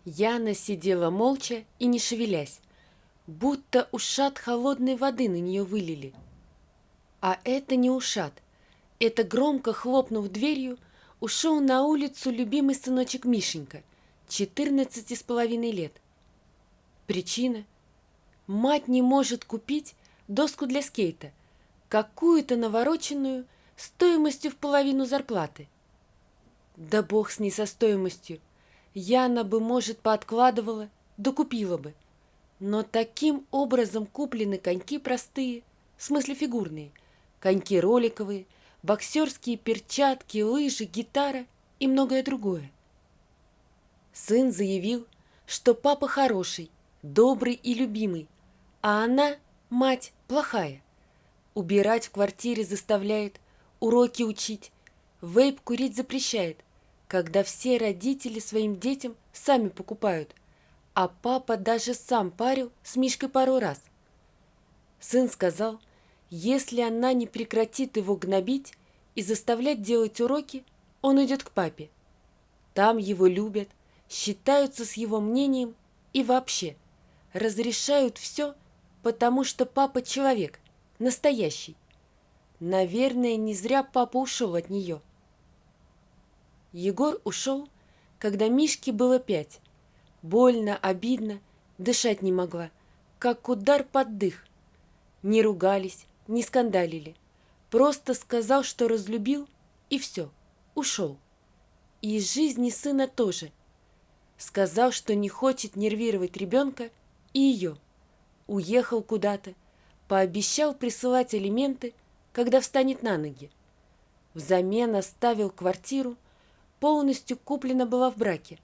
Яна сидела молча и не шевелясь, будто ушат холодной воды на нее вылили. А это не ушат. Это, громко хлопнув дверью, ушел на улицу любимый сыночек Мишенька, 14,5 лет. Причина? Мать не может купить доску для скейта, какую-то навороченную, стоимостью в половину зарплаты. Да бог с ней со стоимостью. Яна бы, может, пооткладывала, да купила бы. Но таким образом куплены коньки простые, в смысле фигурные, коньки роликовые, боксерские перчатки, лыжи, гитара и многое другое. Сын заявил, что папа хороший, добрый и любимый, а она, мать, плохая. Убирать в квартире заставляет, уроки учить, вейп курить запрещает, когда все родители своим детям сами покупают, а папа даже сам парил с Мишкой пару раз. Сын сказал, если она не прекратит его гнобить и заставлять делать уроки, он уйдет к папе. Там его любят, считаются с его мнением и вообще разрешают все, потому что папа человек, настоящий. Наверное, не зря папа ушел от нее. Егор ушел, когда Мишке было 5. Больно, обидно, дышать не могла, как удар под дых. Не ругались, не скандалили. Просто сказал, что разлюбил, и все, ушел. И из жизни сына тоже. Сказал, что не хочет нервировать ребенка и ее. Уехал куда-то, пообещал присылать алименты, когда встанет на ноги. Взамен оставил квартиру, полностью куплена была в браке,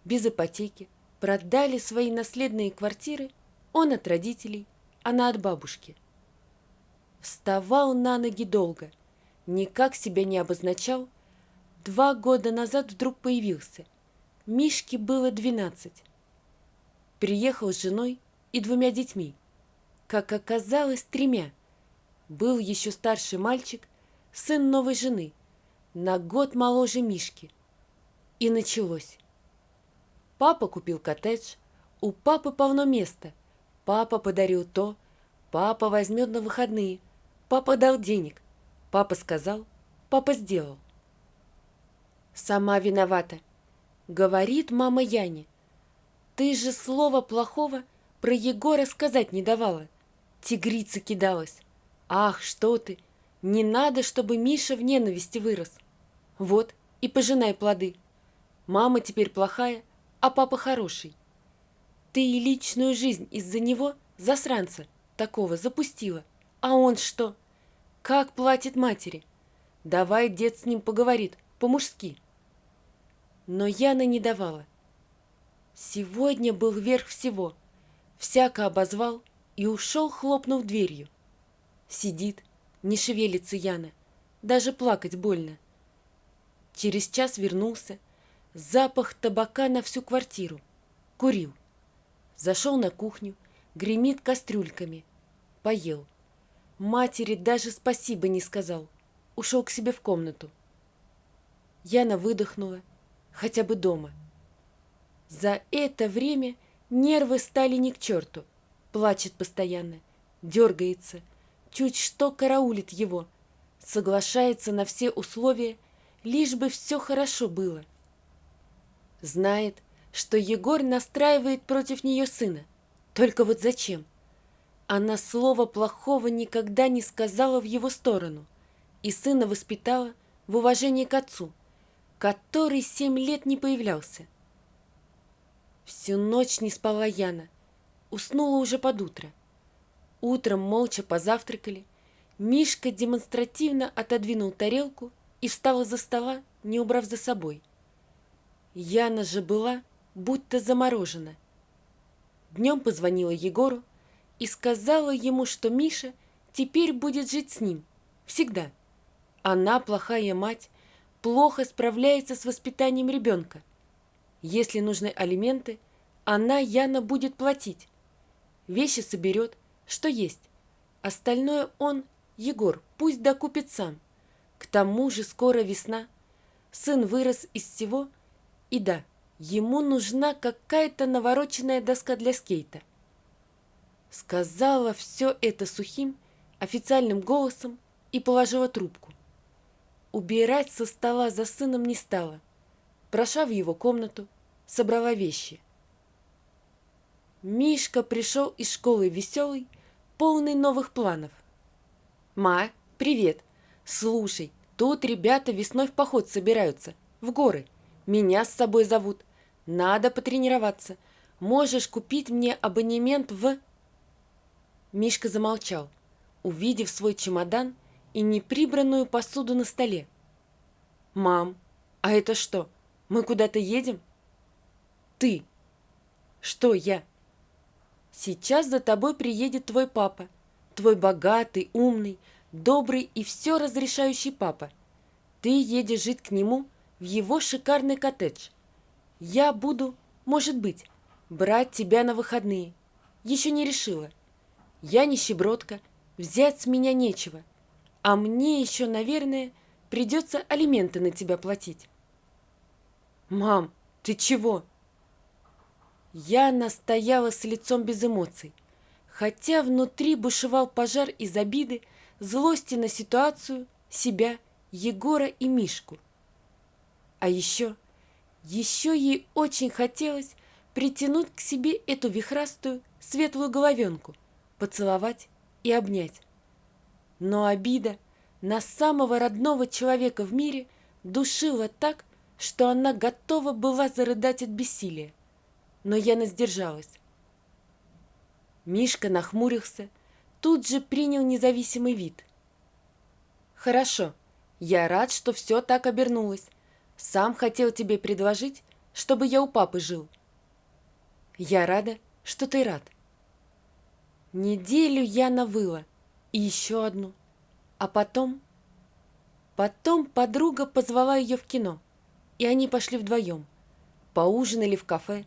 без ипотеки, продали свои наследные квартиры, он от родителей, она от бабушки. Вставал на ноги долго, никак себя не обозначал. 2 года назад вдруг появился. Мишке было 12. Приехал с женой и 2 детьми. Как оказалось, 3. Был еще старший мальчик, сын новой жены, на год моложе Мишки. И началось. Папа купил коттедж, у папы полно места. Папа подарил то, папа возьмет на выходные, папа дал денег, папа сказал, папа сделал. Сама виновата, говорит мама Яне. Ты же слова плохого про Егора сказать не давала. Тигрица кидалась. Ах, что ты, не надо, чтобы Миша в ненависти вырос. Вот, и пожинай плоды. Мама теперь плохая, а папа хороший. Ты и личную жизнь из-за него, засранца, такого запустила. А он что? Как платит матери? Давай дед с ним поговорит, по-мужски. Но Яна не давала. Сегодня был верх всего. Всяко обозвал и ушел, хлопнув дверью. Сидит, не шевелится Яна, даже плакать больно. Через час вернулся, запах табака на всю квартиру. Курил. Зашел на кухню, гремит кастрюльками. Поел. Матери даже спасибо не сказал. Ушел к себе в комнату. Яна выдохнула, хотя бы дома. За это время нервы стали ни к черту. Плачет постоянно, дергается, чуть что караулит его, соглашается на все условия, лишь бы все хорошо было. Знает, что Егор настраивает против нее сына. Только вот зачем? Она слова плохого никогда не сказала в его сторону и сына воспитала в уважении к отцу, который 7 лет не появлялся. Всю ночь не спала Яна, уснула уже под утро. Утром молча позавтракали. Мишка демонстративно отодвинул тарелку и встал из-за стола, не убрав за собой. Яна же была будто заморожена. Днем позвонила Егору и сказала ему, что Миша теперь будет жить с ним. Всегда. Она, плохая мать, плохо справляется с воспитанием ребенка. Если нужны алименты, она, Яна, будет платить. Вещи соберет, что есть. Остальное он, Егор, пусть докупит сам. К тому же скоро весна. Сын вырос из всего. И да, Ему нужна какая-то навороченная доска для скейта. Сказала все это сухим, официальным голосом и положила трубку. Убирать со стола за сыном не стала. Прошла в его комнату, собрала вещи. Мишка пришел из школы веселый, полный новых планов. «Ма, привет! Слушай, тут ребята весной в поход собираются, в горы. Меня с собой зовут. Надо потренироваться. Можешь купить мне абонемент в...» Мишка замолчал, увидев свой чемодан и неприбранную посуду на столе. «Мам, а это что, мы куда-то едем?» «Ты!» «Что я?» «Сейчас за тобой приедет твой папа, твой богатый, умный, добрый и все разрешающий папа. Ты едешь жить к нему в его шикарный коттедж. Я буду, может быть, брать тебя на выходные. Еще не решила. Я нищебродка, взять с меня нечего. А мне еще, наверное, придется алименты на тебя платить». «Мам, ты чего?» Яна стояла с лицом без эмоций, хотя внутри бушевал пожар из обиды, злости на ситуацию, себя, Егора и Мишку. А еще ей очень хотелось притянуть к себе эту вихрастую, светлую головенку, поцеловать и обнять. Но обида на самого родного человека в мире душила так, что она готова была зарыдать от бессилия. Но Яна сдержалась. Мишка нахмурился, тут же принял независимый вид. «Хорошо, я рад, что все так обернулось. Сам хотел тебе предложить, чтобы я у папы жил». «Я рада, что ты рад». Неделю Яна выла, и еще одну. А потом подруга позвала ее в кино, и они пошли вдвоем. Поужинали в кафе.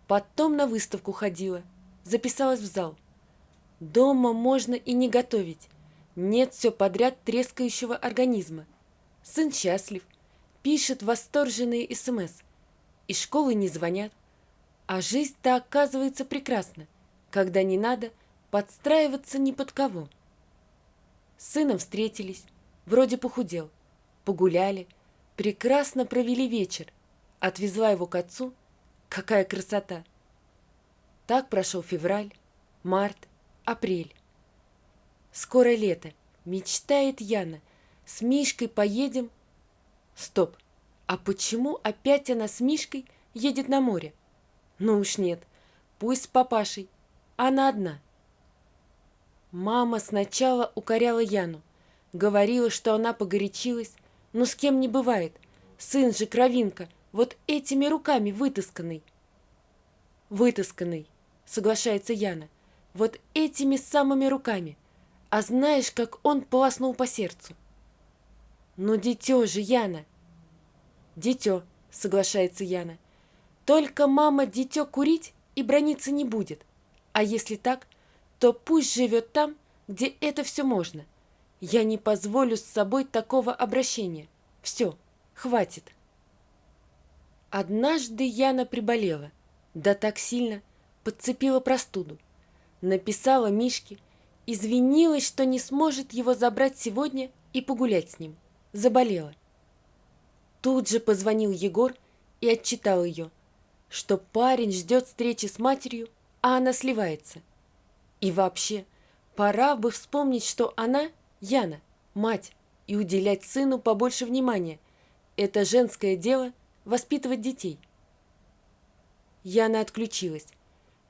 Потом на выставку ходила, записалась в зал. Дома можно и не готовить. Нет все подряд трескающего организма. Сын счастлив, пишет восторженные СМС. Из школы не звонят. А жизнь-то оказывается прекрасна, когда не надо подстраиваться ни под кого. С сыном встретились, вроде похудел. Погуляли, прекрасно провели вечер. Отвезла его к отцу. Какая красота! Так прошел февраль, март, апрель. Скоро лето, мечтает Яна. С Мишкой поедем. Стоп, а почему опять она с Мишкой едет на море? Ну уж нет, пусть с папашей, она одна. Мама сначала укоряла Яну, говорила, что она погорячилась, но с кем не бывает. Сын же кровинка, вот этими руками вытасканный. Вытасканный, соглашается Яна, вот этими самыми руками. А знаешь, как он полоснул по сердцу? Ну, дитё же, Яна. Дитё, соглашается Яна. Только мама дитё курить и браниться не будет. А если так, то пусть живет там, где это все можно. Я не позволю с собой такого обращения. Все, хватит. Однажды Яна приболела, да так сильно, подцепила простуду. Написала Мишке, извинилась, что не сможет его забрать сегодня и погулять с ним. Заболела. Тут же позвонил Егор и отчитал ее, что парень ждет встречи с матерью, а она сливается. И вообще, пора бы вспомнить, что она, Яна, мать, и уделять сыну побольше внимания. Это женское дело – воспитывать детей. Яна отключилась.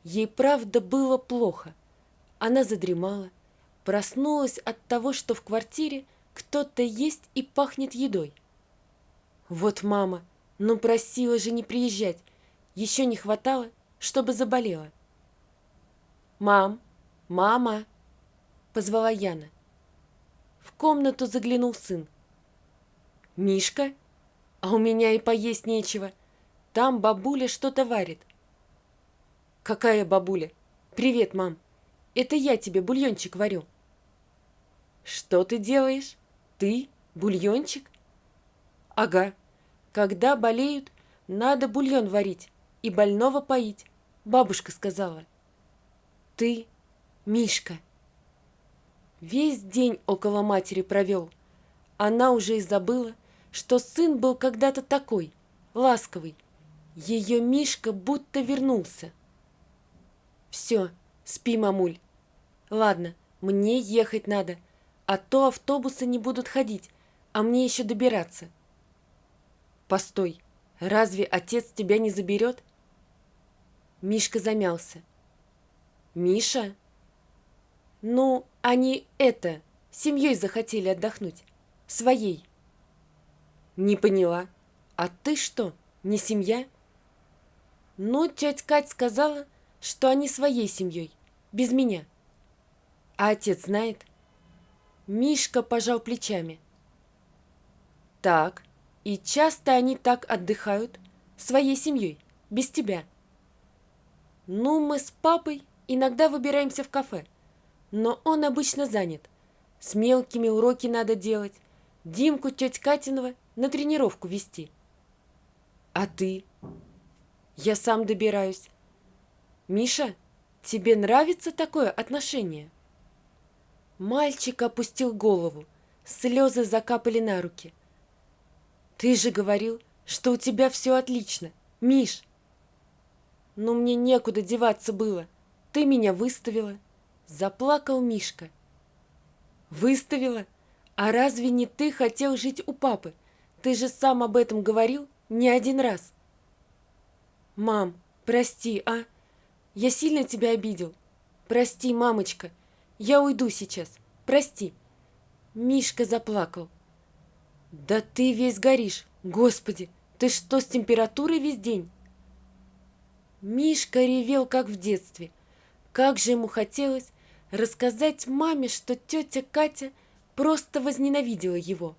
Ей правда было плохо. Она задремала, проснулась от того, что в квартире кто-то есть и пахнет едой. Вот мама, ну просила же не приезжать. Еще не хватало, чтобы заболела. «Мам! Мама!» – позвала Яна. В комнату заглянул сын. «Мишка? А у меня и поесть нечего. Там бабуля что-то варит». «Какая бабуля? Привет, мам. Это я тебе бульончик варю». «Что ты делаешь? Ты? Бульончик?» «Ага. Когда болеют, Надо бульон варить и больного поить, бабушка сказала. Ты, Мишка. Весь день около матери провел. Она уже и забыла, что сын был когда-то такой, ласковый. Ее Мишка будто вернулся. Все, спи, мамуль. Ладно, мне ехать надо, а то автобусы не будут ходить, а мне еще добираться. Постой, разве отец тебя не заберет? Мишка замялся. Миша? Ну, они семьей захотели отдохнуть. Своей. Не поняла. А ты что, не семья? Ну, тетя Кать сказала, что они своей семьей, без меня. А отец знает? Мишка пожал плечами. Так, и часто они так отдыхают, своей семьей, без тебя. Ну, мы с папой иногда выбираемся в кафе, но он обычно занят. С мелкими уроки надо делать, Димку тетя Катиного на тренировку вести. А ты? Я сам добираюсь. Миша, тебе нравится такое отношение? Мальчик опустил голову, слезы закапали на руки. Ты же говорил, что у тебя все отлично, Миш. Но мне некуда деваться было. Ты меня выставила. Заплакал Мишка. Выставила? А разве не ты хотел жить у папы? Ты же сам об этом говорил не один раз. Мам, прости, а? Я сильно тебя обидел. Прости, мамочка. Я уйду сейчас. Прости. Мишка заплакал. Да ты весь горишь. Господи, ты что, с температурой весь день? Мишка ревел, как в детстве. Как же ему хотелось рассказать маме, что тетя Катя просто возненавидела его,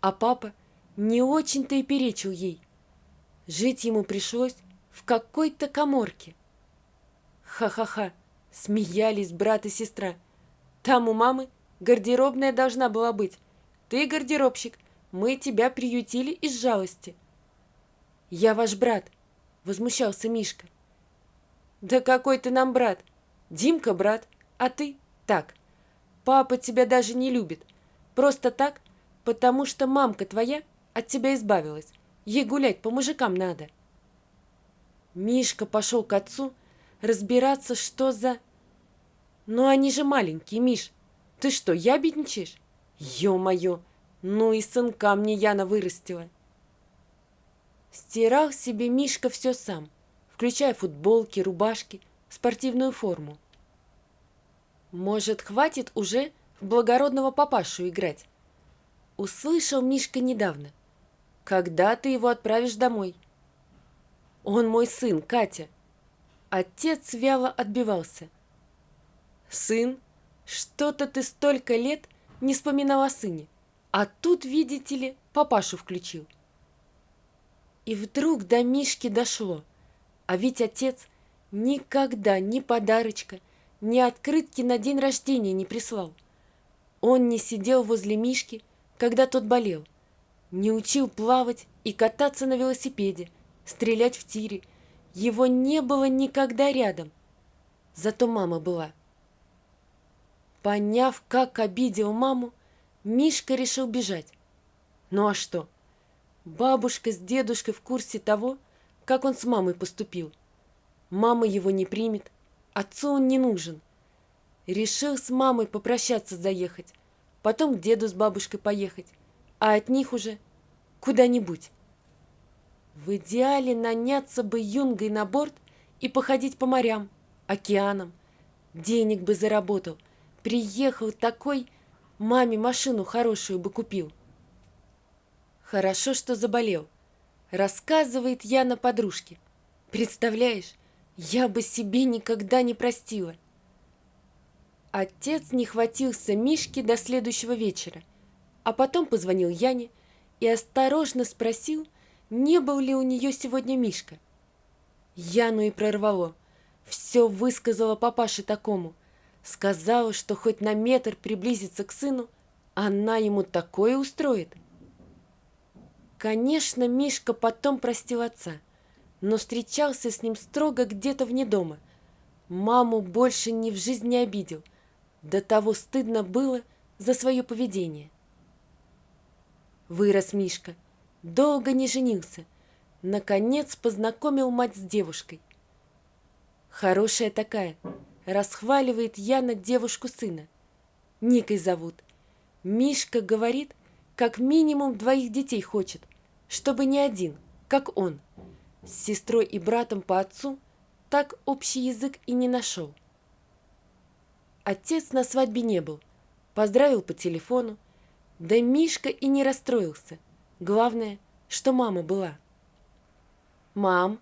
а папа не очень-то и перечил ей. Жить ему пришлось в какой-то каморке. Ха-ха-ха, смеялись брат и сестра. Там у мамы гардеробная должна была быть. Ты гардеробщик, мы тебя приютили из жалости. Я ваш брат, возмущался Мишка. Да какой ты нам брат? Димка брат, а ты так. Папа тебя даже не любит. Просто так, потому что мамка твоя от тебя избавилась. Ей гулять по мужикам надо. Мишка пошел к отцу разбираться, что за... Ну они же маленькие, Миш. Ты что, ябедничаешь? Ё-моё, ну и сынка мне Яна вырастила. Стирал себе Мишка все сам, включая футболки, рубашки, спортивную форму. Может, хватит уже в благородного папашу играть? Услышал Мишка недавно. Когда ты его отправишь домой? Он мой сын, Катя. Отец вяло отбивался. Сын? Что-то ты столько лет не вспоминал о сыне. А тут, видите ли, папашу включил. И вдруг до Мишки дошло. А ведь отец никогда ни подарочка, ни открытки на день рождения не прислал. Он не сидел возле Мишки, когда тот болел, не учил плавать и кататься на велосипеде, стрелять в тире. Его не было никогда рядом. Зато мама была. Поняв, как обидел маму, Мишка решил бежать. Ну а что? Бабушка с дедушкой в курсе того, как он с мамой поступил. Мама его не примет, отцу он не нужен. Решил с мамой попрощаться заехать, потом к деду с бабушкой поехать, а от них уже куда-нибудь. В идеале наняться бы юнгой на борт и походить по морям, океанам. Денег бы заработал, приехал такой, маме машину хорошую бы купил. Хорошо, что заболел. Рассказывает Яна подружке. Представляешь, я бы себе никогда не простила. Отец не хватился Мишки до следующего вечера, а потом позвонил Яне и осторожно спросил, не был ли у нее сегодня Мишка. Яну и прорвало. Все высказала папаше такому. Сказала, что хоть на метр приблизится к сыну, она ему такое устроит. Конечно, Мишка потом простил отца. но встречался с ним строго где-то вне дома. Маму больше ни в жизнь не обидел. До того стыдно было за свое поведение. Вырос Мишка, долго не женился. Наконец познакомил мать с девушкой. Хорошая такая, расхваливает Яна девушку сына. Никой зовут. Мишка говорит, как минимум 2 детей хочет, чтобы не один, как он. С сестрой и братом по отцу так общий язык и не нашел. Отец на свадьбе не был, поздравил по телефону, да Мишка и не расстроился. Главное, что мама была. «Мам!»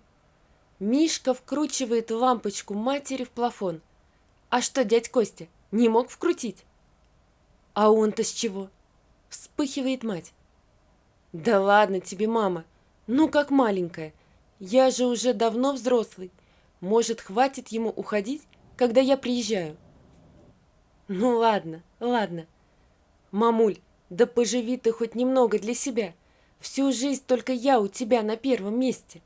Мишка вкручивает лампочку матери в плафон. «А что, дядь Костя, не мог вкрутить?» «А он-то с чего?» Вспыхивает мать. «Да ладно тебе, мама, ну как маленькая, я же уже давно взрослый. Может, хватит ему уходить, когда я приезжаю?» «Ну ладно, ладно. Мамуль, да поживи ты хоть немного для себя. Всю жизнь только я у тебя на первом месте».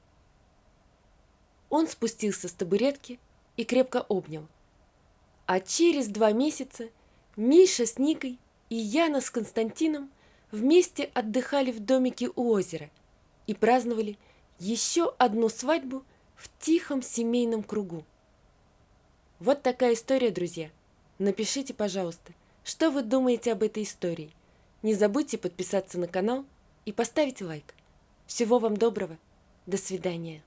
Он спустился с табуретки и крепко обнял. А через 2 месяца Миша с Никой и Яна с Константином вместе отдыхали в домике у озера и праздновали еще одну свадьбу в тихом семейном кругу. Вот такая история, друзья. Напишите, пожалуйста, что вы думаете об этой истории. Не забудьте подписаться на канал и поставить лайк. Всего вам доброго. До свидания.